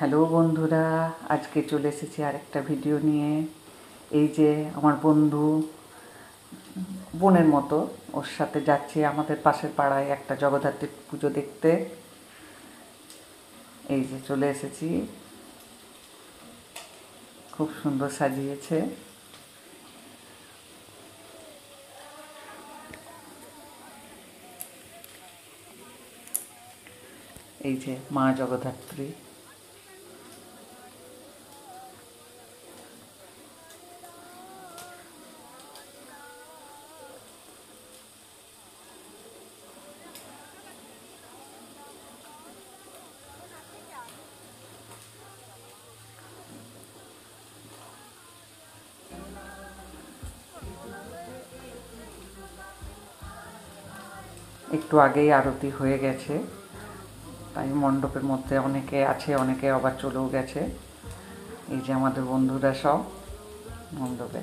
Hello বন্ধুরা, আজকে চলে এসেছি আরেকটা ভিডিও নিয়ে। এই যে আমার বন্ধু, বোনের মতো, ওর সাথে যাচ্ছি আমাদের পাশের পাড়ায় একটা জগদ্ধাত্রী পুজো দেখতে। এই যে চলে এসেছি, খুব সুন্দর সাজিয়েছে। এই যে মা জগদ্ধাত্রী। একটু আগেই আরতি হয়ে গেছে, তাই মণ্ডপের মধ্যে অনেকে আছে, অনেকে আবার চলেও গেছে। এই যে আমাদের বন্ধুরা সব মণ্ডপে।